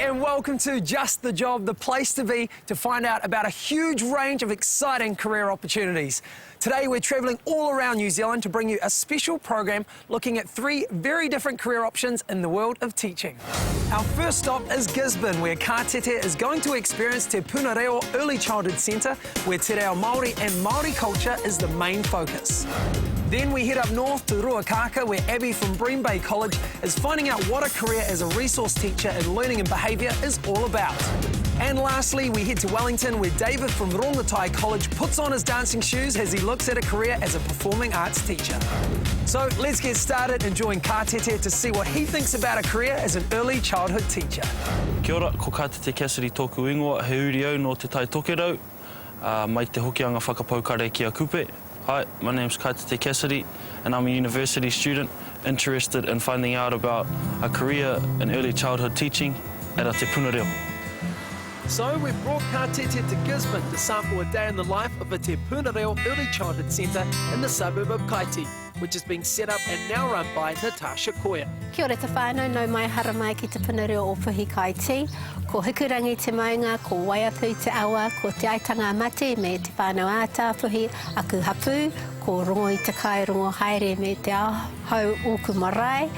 and welcome to Just the Job, the place to be to find out about a huge range of exciting career opportunities. Today we're travelling all around New Zealand to bring you a special program looking at 3 very different career options in the world of teaching. Our first stop is Gisborne, where Ka Tete is going to experience Te Puna Reo Early Childhood Centre, where Te Reo Māori and Māori culture is the main focus. Then we head up north to Ruakaka, where Abby from Bream Bay College is finding out what a career as a resource teacher in learning and behaviour is all about. And lastly, we head to Wellington, where David from Rongotai College puts on his dancing shoes as he looks at a career as a performing arts teacher. So let's get started and join Ka Tete to see what he thinks about a career as an early childhood teacher. Kia ora, ko Ka Tete Cassidy tōku ingoa, he uri au no te tai tokerau, mai te hokianga whakapaukare ki a kupe. Hi, my name's Ka Tete Cassidy and I'm a university student interested in finding out about a career in early childhood teaching at a Te Puna Reo. So we've brought Ka Tete to Gisborne to sample a day in the life of a Te Puna Reo Early Childhood Centre in the suburb of Kaiti, which is being set up and now run by Natasha Koya. Kia ora te whānau, nau mai haramai ki Te Puna Reo o Puhi Kaiti. Ko Hikurangi te maunga, ko Waiapu te awa, ko te aitanga mate me te whānau ātā puhi aku hapu, ko rongo i te kai rongo haere me te ahau oku marae,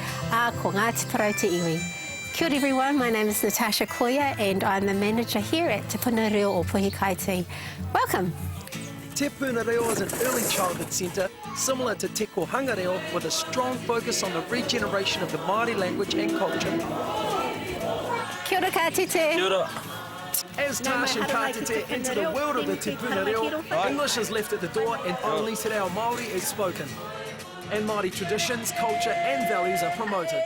ko Ngāti Parau te iwi. Kia ora everyone, my name is Natasha Koya and I'm the manager here at Te Puna Reo o Puhi Kaiti. Welcome. Te Puna Reo is an early childhood centre similar to Te Kohanga Reo with a strong focus on the regeneration of the Māori language and culture. Kia ora Ka Tete. Kia ora. As Tash and Ka Tete enter the world of the Te Puna Reo, English is left at the door and only Te Reo Māori is spoken. And Māori traditions, culture and values are promoted.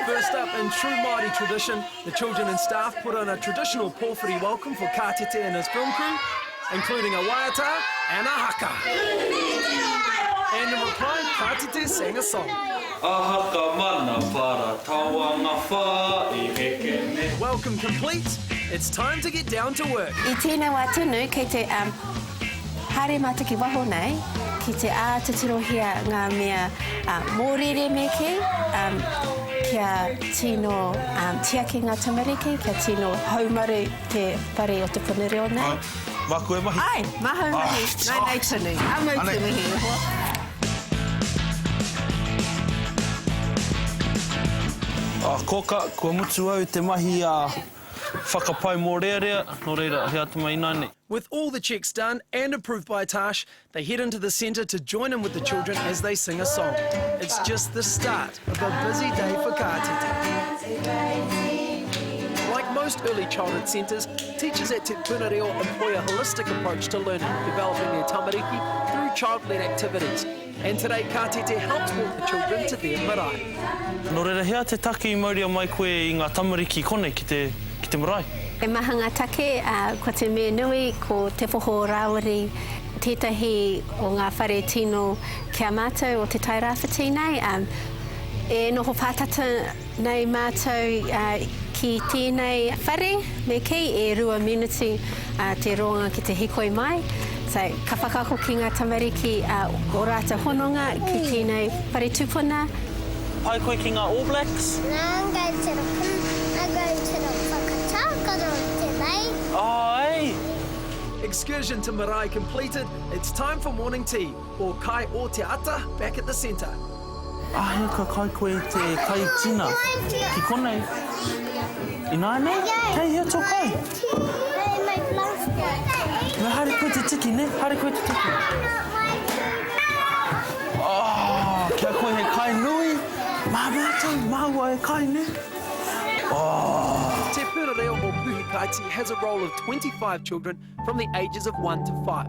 First up, in true Māori tradition, the children and staff put on a traditional pōwhiri welcome for Ka Tete and his film crew, including a waiata and a haka. And in reply, Ka Tete sang a song. Welcome complete, it's time to get down to work. I tēnā wā tunu kei te haere mata ki waho nei, ki te ātatirohia ngā mea mōrere me kei, kia tino tiaki ngā tamariki, kia tino haumaru te whare o Te Puna Reo nei. Maku e mahi? Ai, maho mahi, nei tunu, amau te mihi. Koka, kua mutu au te mahi whakapai mō rea, no reira, hea te mai nani. With all the checks done and approved by Tash, they head into the centre to join in with the children as they sing a song. It's just the start of a busy day for Ka Tete. Like most early childhood centres, teachers at Te Puna Reo employ a holistic approach to learning, developing their tamariki through child-led activities. And today, Ka Tete helps walk the children to their marae. No reira, hea te take I mauria mai koe I ngā tamariki kone ki te marae? E maha ngā take, ko te mea nui, ko te whoho rāwari, tētahi o ngā whare tino kia mātou o te tai rāwhiti nei. E noho pātata nei mātou ki tēnei whare me kei e rua miniti te ronga ki te hikoi mai. So, ka whakako ki ngā tamariki o rāta hononga ki tēnei whare tupuna. Pai koe ki ngā All Blacks? I'm going to the whakataka today. Oh, ei! Excursion to marae completed, it's time for morning tea, or kai o te ata back at the centre. Hea ka kai koe te kai tina. Ki konei? I nāne? Kei hea tō kai? Me haere koe te tiki, ne? Haere koe te tiki. Oh, kia koe he kai nui. Mā mātou, māua e kai, ne? Oh. Te Puna Reo o Puhi Kaiti has a roll of 25 children from the ages of 1 to 5.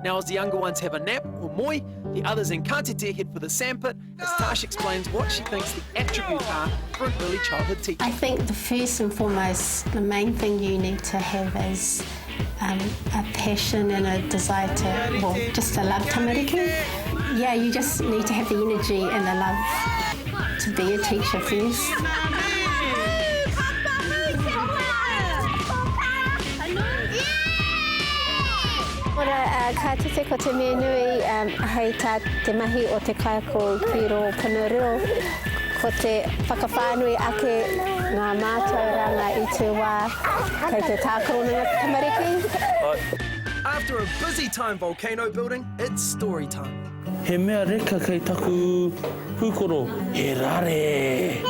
Now as the younger ones have a nap or moi, the others in Ka Tete head for the sandpit as Tash explains what she thinks the attributes are for an early childhood teacher. I think the first and foremost, the main thing you need to have is a passion and a desire to, well, just a love tamariki. Yeah, you just need to have the energy and the love to be a teacher first. Ora, Ka Tete ko te mea nui, hei tā te mahi o te kaiako ki ro Puna Reo. ko te whakawhānui ake ngā mātou ranga I te wā kei te tākoronga tamariki. After a busy time volcano building, it's story time. He mea reka kei taku pūkoro. He rare.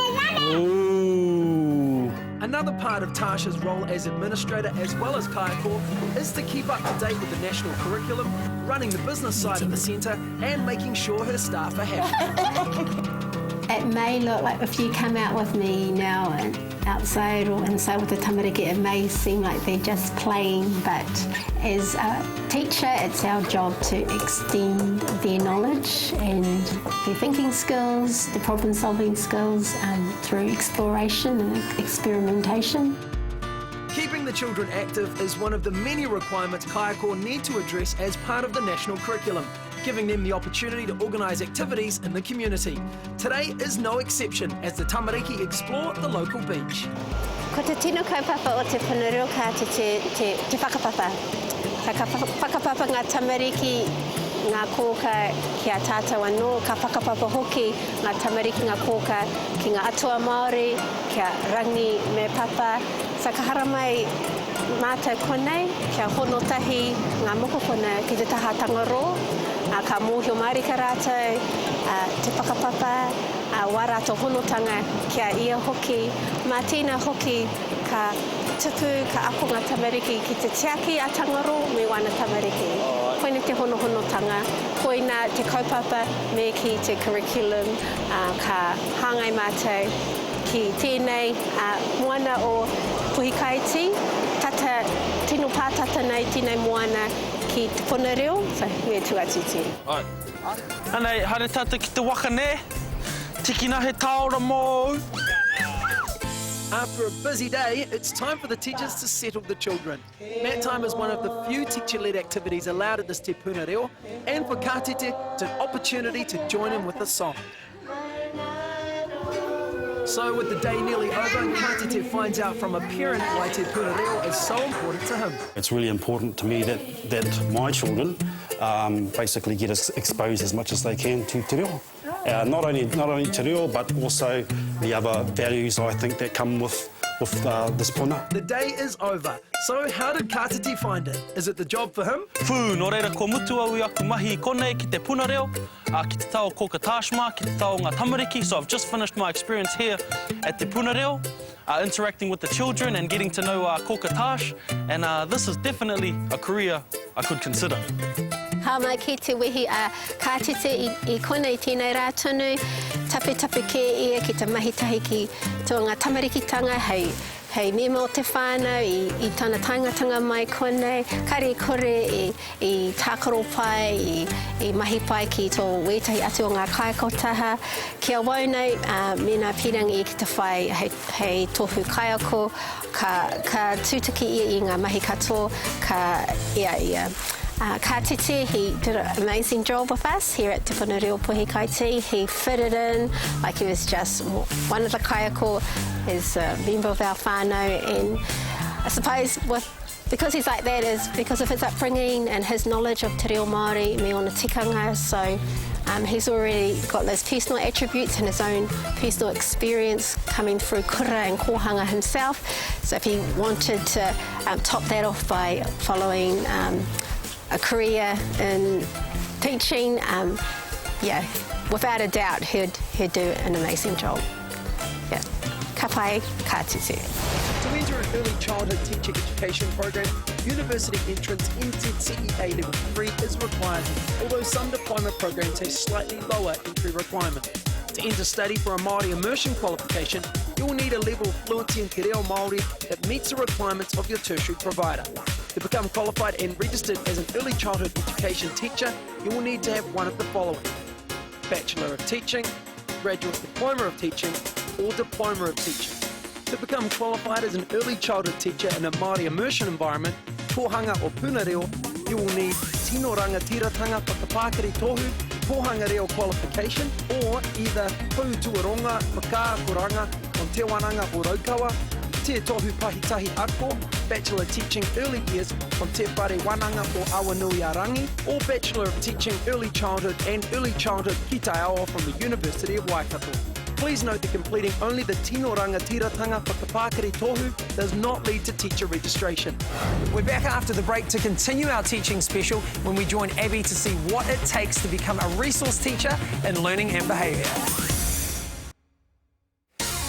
Ooh. Another part of Tasha's role as administrator as well as kaiako is to keep up to date with the national curriculum, running the business side of the centre and making sure her staff are happy. It may look like if you come out with me now and outside or inside with the tamariki, it may seem like they're just playing, but as a teacher, it's our job to extend their knowledge and their thinking skills, their problem-solving skills through exploration and experimentation. Keeping the children active is one of the many requirements kaiako need to address as part of the national curriculum, giving them the opportunity to organise activities in the community. Today is no exception as the tamariki explore the local beach. Ko te tino kaupapa o te Punareo ka te whakapapa. Whakapapa ngā tamariki, ngā kōka ki a tātou anō, ka whakapapa hoki ngā tamariki ngā kōka ki ngā atua Māori, kia rangi me papa. Sa ka hara mai mātou konei, kia hono tahi ngā moko konei ki te tahatanga rō, ka mōhio Māori ka rātou, te whakapapa, wā rātou honotanga kia ia hoki, mā tēnā hoki ka tupu, ka ako ngā tamariki ki te tiaki a tangaro me wana tamariki. Koina te honotanga, koina te kaupapa me ki te curriculum, ka hāngai mātou ki tēnei moana o Puhikaiti, tata tino pātata nei tēnei moana ki te Punareo, so me tuatiti. Anei, haere tata ki te waka ne, tiki nā he taora mō. After a busy day, it's time for the teachers to settle the children. Mat time is one of the few teacher-led activities allowed at this Te Punareo, and for Kātete, it's an opportunity to join in with a song. So with the day nearly over, Kātete finds out from a parent why Te Punareo is so important to him. It's really important to me that my children basically get exposed as much as they can to te reo. Not only te reo, but also the other values I think that come with this puna. The day is over. So how did Kātete find it? Is it the job for him? Pū, nō reira ko mutu au aku mahi I konei ki te Punareo, ki te tau Koka Tashma, ki te tau ngā tamariki. So I've just finished my experience here at te Punareo, interacting with the children and getting to know Koka Tash, and this is definitely a career I could consider. Hau mai ki te wehi a Kātete I konei tēnei rā tonu, tape ke ia ki te mahitahi ki tō ngā tamarikitanga hei mema o te whānau I tāna tangatanga mai konei, kare kore I tākaro pai, I mahi pai ki tō wētahi atu o ngā kaiakotaha. Kia wau nei, mena pirangi ki te whai hei tohu kaiako, ka tūtaki ia I ngā mahi katoa, ka ia. Kātete, he did an amazing job with us here at Te Punareo Puhikaiti. He fitted in like he was just one of the kaiako, is a member of our whānau, and I suppose because he's like that is because of his upbringing and his knowledge of te reo Māori me ona tikanga, so he's already got those personal attributes and his own personal experience coming through kura and kohanga himself. So if he wanted to top that off by following a career in teaching, without a doubt, he'd do an amazing job. Yeah, ka pai, Kātete. To enter an early childhood teacher education program, university entrance NZCEA Level 3 is required, although some diploma programs have slightly lower entry requirement. To enter study for a Māori immersion qualification, you will need a level of fluency in te reo Māori that meets the requirements of your tertiary provider. To become qualified and registered as an early childhood education teacher, you will need to have one of the following: Bachelor of Teaching, Graduate Diploma of Teaching, or Diploma of Teaching. To become qualified as an early childhood teacher in a Māori immersion environment, kohanga or punareo, you will need tino rangatiratanga whakapākari tohu, kohanga reo qualification, or either pau tuaronga, whakaakoranga, on te wananga o Raukawa, te tohu pahitahi ako, Bachelor of Teaching Early Years from Te Whare Wananga or Awanuiarangi, or Bachelor of Teaching Early Childhood and Early Childhood ki tai awa from the University of Waikato. Please note that completing only the Tino Rangatiratanga Whakapākari Tohu does not lead to teacher registration. We're back after the break to continue our teaching special when we join Abby to see what it takes to become a resource teacher in learning and behaviour.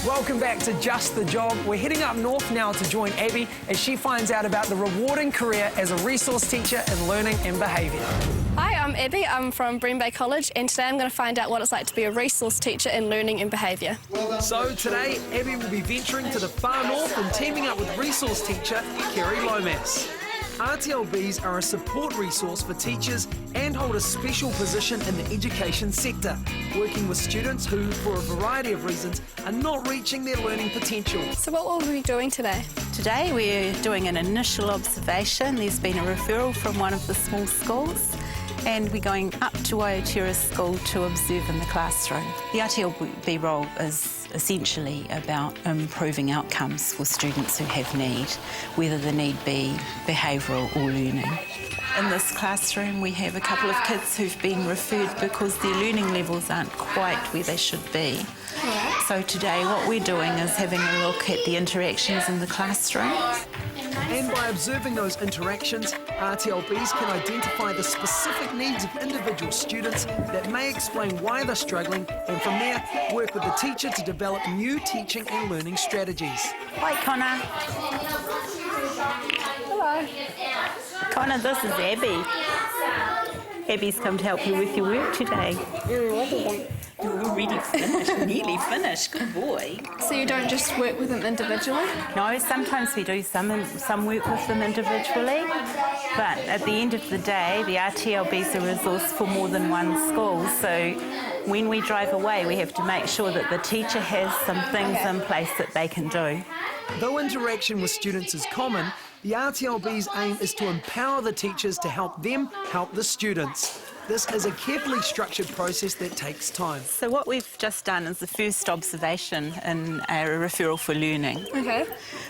Welcome back to Just the Job. We're heading up north now to join Abby as she finds out about the rewarding career as a resource teacher in learning and behaviour. Hi, I'm Abby. I'm from Bream Bay College, and today I'm going to find out what it's like to be a resource teacher in learning and behaviour. So today, Abby will be venturing to the far north and teaming up with resource teacher Kerry Lomas. RTLBs are a support resource for teachers and hold a special position in the education sector, working with students who, for a variety of reasons, are not reaching their learning potential. So what will we be doing today? Today we're doing an initial observation. There's been a referral from one of the small schools, and we're going up to Waiatira School to observe in the classroom. The RTLB role is essentially about improving outcomes for students who have need, whether the need be behavioural or learning. In this classroom we have a couple of kids who've been referred because their learning levels aren't quite where they should be. So today what we're doing is having a look at the interactions in the classroom. And by observing those interactions, RTLBs can identify the specific needs of individual students that may explain why they're struggling, and from there, work with the teacher to develop new teaching and learning strategies. Hi Connor. Hello. Connor, this is Abby. Abby's come to help you with your work today. You're already finished, nearly finished, good boy. So you don't just work with them individually? No, sometimes we do some work with them individually, but at the end of the day, the RTLB is a resource for more than one school, so when we drive away, we have to make sure that the teacher has some things in place that they can do. Though interaction with students is common, the RTLB's aim is to empower the teachers to help them help the students. This is a carefully structured process that takes time. So what we've just done is the first observation in a referral for learning. Okay.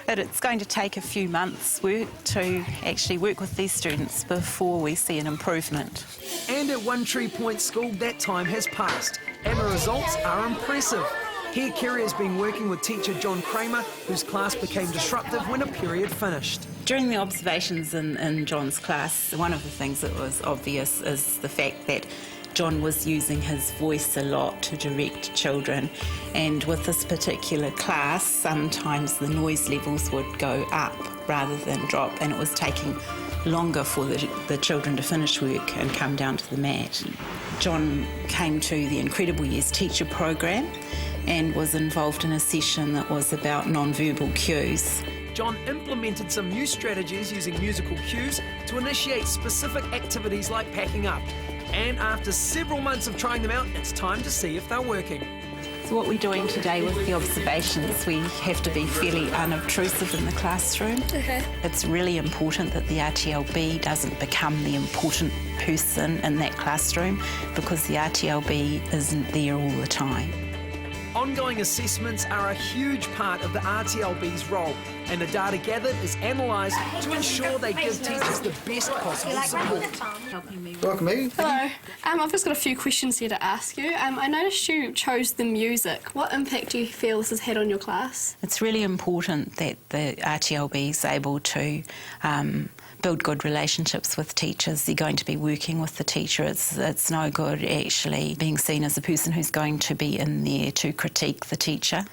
But it's going to take a few months' work to actually work with these students before we see an improvement. And at One Tree Point School, that time has passed, and the results are impressive. Here, Kerry has been working with teacher John Kramer, whose class became disruptive when a period finished. During the observations in John's class, one of the things that was obvious is the fact that John was using his voice a lot to direct children, and with this particular class, sometimes the noise levels would go up rather than drop, and it was taking longer for the children to finish work and come down to the mat. John came to the Incredible Years Teacher program and was involved in a session that was about non-verbal cues. John implemented some new strategies using musical cues to initiate specific activities like packing up. And after several months of trying them out, it's time to see if they're working. So what we're doing today with the observations, we have to be fairly unobtrusive in the classroom. Okay. It's really important that the RTLB doesn't become the important person in that classroom, because the RTLB isn't there all the time. Ongoing assessments are a huge part of the RTLB's role, and the data gathered is analysed to ensure they give teachers the best possible support. Welcome, Abby. Hello. I've just got a few questions here to ask you. I noticed you chose the music. What impact do you feel this has had on your class? It's really important that the RTLB is able to build good relationships with teachers. They're going to be working with the teacher. It's no good actually being seen as a person who's going to be in there to critique the teacher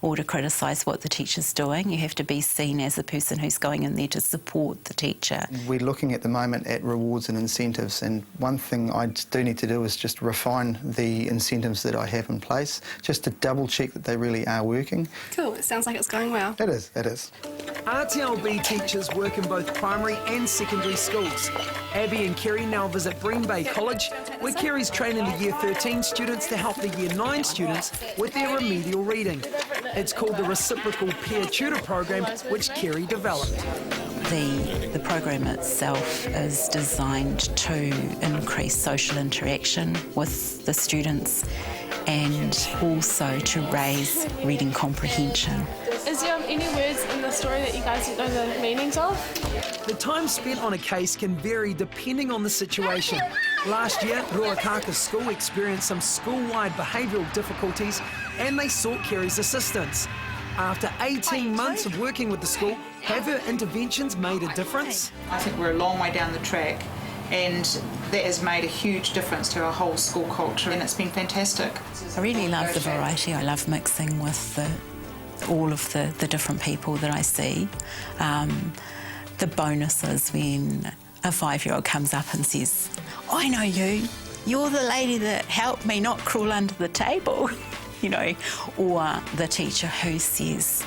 or to criticise what the teacher's doing. You have to be seen as a person who's going in there to support the teacher. We're looking at the moment at rewards and incentives, and one thing I do need to do is just refine the incentives that I have in place, just to double check that they really are working. Cool. It sounds like it's going well. It is, it is. RTLB teachers work in both primary and secondary schools. Abby and Kerry now visit Bream Bay College, where Kerry's training the Year 13 students to help the Year 9 students with their remedial reading. It's called the Reciprocal Peer Tutor Program, which Kerry developed. The program itself is designed to increase social interaction with the students and also to raise reading comprehension. Is there any words in the story that you guys don't know the meanings of? The time spent on a case can vary depending on the situation. Last year, Ruakaka School experienced some school-wide behavioural difficulties, and they sought Kerry's assistance. After 18 months of working with the school, have her interventions made a difference? I think we're a long way down the track, and that has made a huge difference to our whole school culture, and it's been fantastic. I really love the variety. I love mixing with all of the different people that I see. The bonuses when a 5-year-old comes up and says, I know you, you're the lady that helped me not crawl under the table, you know, or the teacher who says,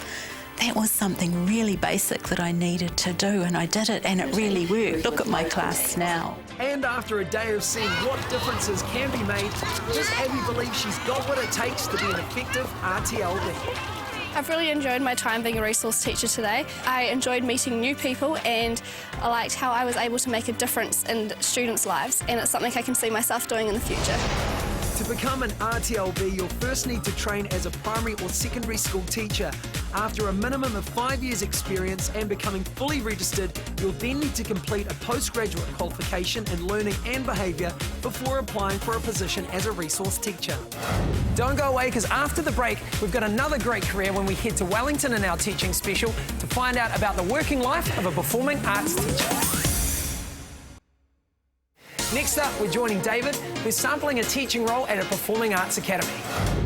that was something really basic that I needed to do and I did it and it really worked. Look at my class now. And after a day of seeing what differences can be made, does Abby believe she's got what it takes to be an effective RTLB? I've really enjoyed my time being a resource teacher today. I enjoyed meeting new people and I liked how I was able to make a difference in students' lives, and it's something I can see myself doing in the future. To become an RTLB, you'll first need to train as a primary or secondary school teacher. After a minimum of 5 years' experience and becoming fully registered, you'll then need to complete a postgraduate qualification in learning and behaviour before applying for a position as a resource teacher. Don't go away, because after the break, we've got another great career when we head to Wellington in our teaching special to find out about the working life of a performing arts teacher. Next up, we're joining David, who's sampling a teaching role at a performing arts academy.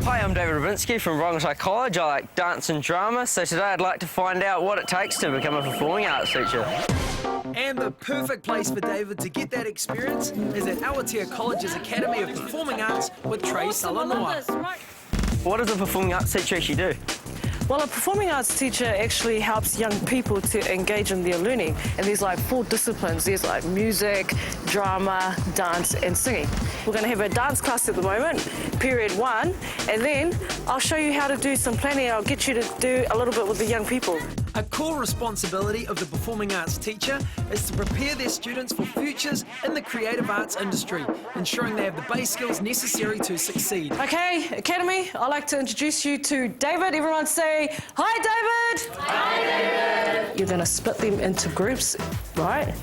Hi, I'm David Ravinsky from Rongotai College. I like dance and drama, so today I'd like to find out what it takes to become a performing arts teacher. And the perfect place for David to get that experience is at Awatea College's Academy of Performing Arts with Trey Salanoa. What does a performing arts teacher actually do? Well, a performing arts teacher actually helps young people to engage in their learning. And there's like 4 disciplines. There's like music, drama, dance and singing. We're going to have a dance class at the moment, period 1, and then I'll show you how to do some planning. I'll get you to do a little bit with the young people. A core responsibility of the performing arts teacher is to prepare their students for futures in the creative arts industry, ensuring they have the base skills necessary to succeed. Okay, Academy, I'd like to introduce you to David. Everyone say, hi, David! Hi, David! You're going to split them into groups, right?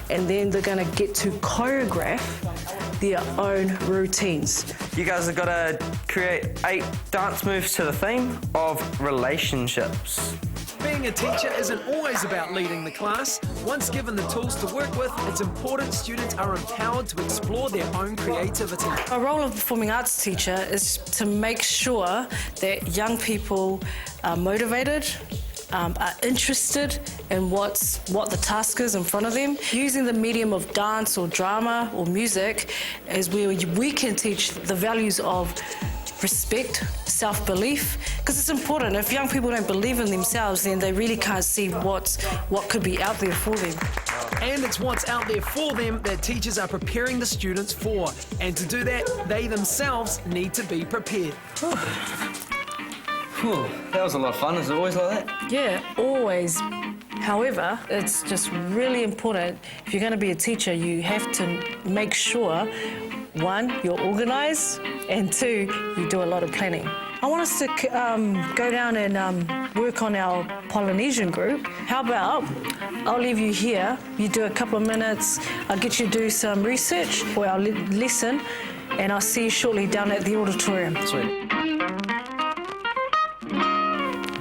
And then they're going to get to choreograph their own routines. You guys have got to create 8 dance moves to the theme of relationships. Being a teacher isn't always about leading the class. Once given the tools to work with, it's important students are empowered to explore their own creativity. A role of a performing arts teacher is to make sure that young people are motivated, are interested in what the task is in front of them. Using the medium of dance or drama or music is where we can teach the values of respect, self-belief, because it's important. If young people don't believe in themselves, then they really can't see what could be out there for them. And it's what's out there for them that teachers are preparing the students for. And to do that, they themselves need to be prepared. Whew, that was a lot of fun. Is it always like that? Yeah, always. However, it's just really important. If you're going to be a teacher, you have to make sure, 1, you're organised, and 2, you do a lot of planning. I want us to go down and work on our Polynesian group. How about I'll leave you here, you do a couple of minutes, I'll get you to do some research for our lesson, and I'll see you shortly down at the auditorium. Sweet.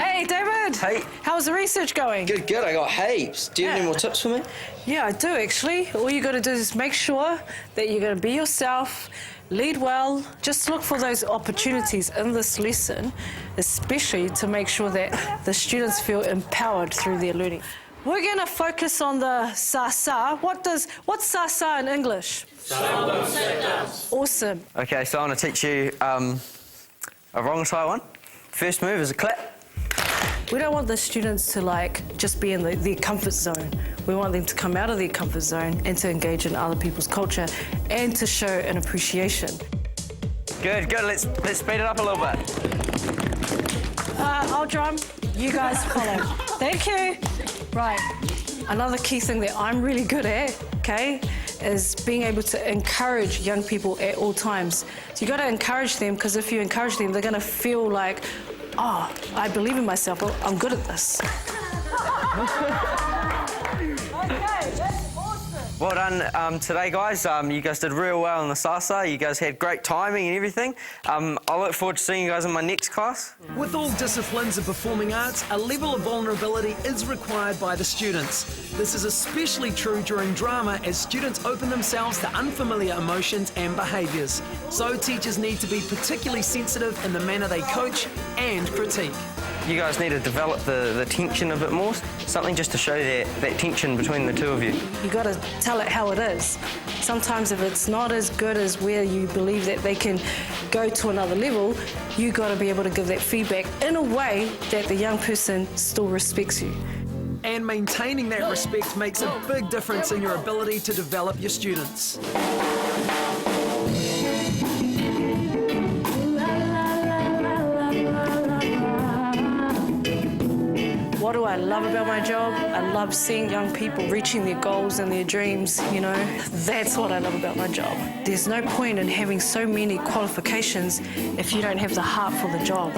Hey, David! Hey. How's the research going? Good, good. I got heaps. Do you have any more tips for me? Yeah, I do actually. All you got to do is make sure that you're going to be yourself, lead well. Just look for those opportunities in this lesson, especially to make sure that the students feel empowered through their learning. We're going to focus on the sa-sa. What's sa-sa in English? Awesome. Okay, so I want to teach you a Rongotai one. First move is a clap. We don't want the students to just be in their comfort zone. We want them to come out of their comfort zone and to engage in other people's culture and to show an appreciation. Good, good. Let's speed it up a little bit. I'll drum. You guys follow. Thank you. Right. Another key thing that I'm really good at, okay, is being able to encourage young people at all times. So you got to encourage them, because if you encourage them, they're going to feel like, oh, I believe in myself. I'm good at this. Okay, that's awesome. Well done today, guys. You guys did real well in the Sasa. You guys had great timing and everything. I look forward to seeing you guys in my next class. With all disciplines of performing arts, a level of vulnerability is required by the students. This is especially true during drama as students open themselves to unfamiliar emotions and behaviours. So teachers need to be particularly sensitive in the manner they coach and critique. You guys need to develop the tension a bit more, something just to show that tension between the two of you. You got to tell it how it is. Sometimes if it's not as good as where you believe that they can go to another level, you got to be able to give that feedback in a way that the young person still respects you. And maintaining that respect makes a big difference in your ability to develop your students. What do I love about my job? I love seeing young people reaching their goals and their dreams, you know. That's what I love about my job. There's no point in having so many qualifications if you don't have the heart for the job.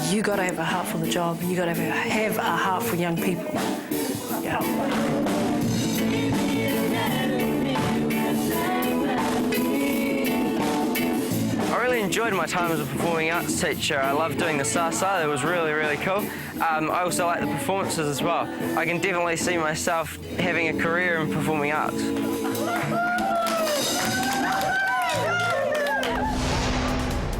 You got to have a heart for the job. You got to have a heart for young people. Yeah. I really enjoyed my time as a performing arts teacher. I loved doing the Sasa, it was really, really cool. I also like the performances as well. I can definitely see myself having a career in performing arts.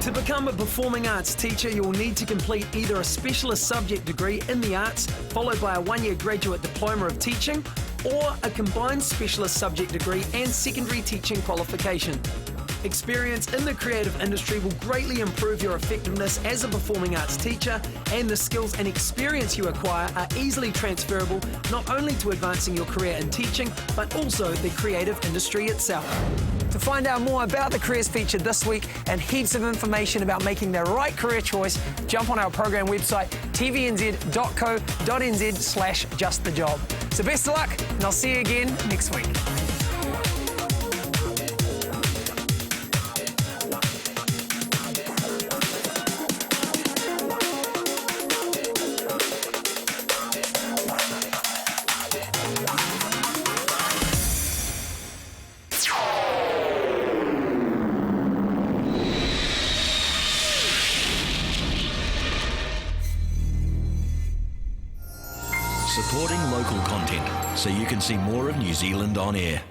To become a performing arts teacher, you'll need to complete either a specialist subject degree in the arts, followed by a one-year graduate diploma of teaching, or a combined specialist subject degree and secondary teaching qualification. Experience in the creative industry will greatly improve your effectiveness as a performing arts teacher, and the skills and experience you acquire are easily transferable not only to advancing your career in teaching, but also the creative industry itself. To find out more about the careers featured this week and heaps of information about making the right career choice, jump on our program website tvnz.co.nz/justthejob. So best of luck, and I'll see you again next week. Supporting local content so you can see more of New Zealand on air.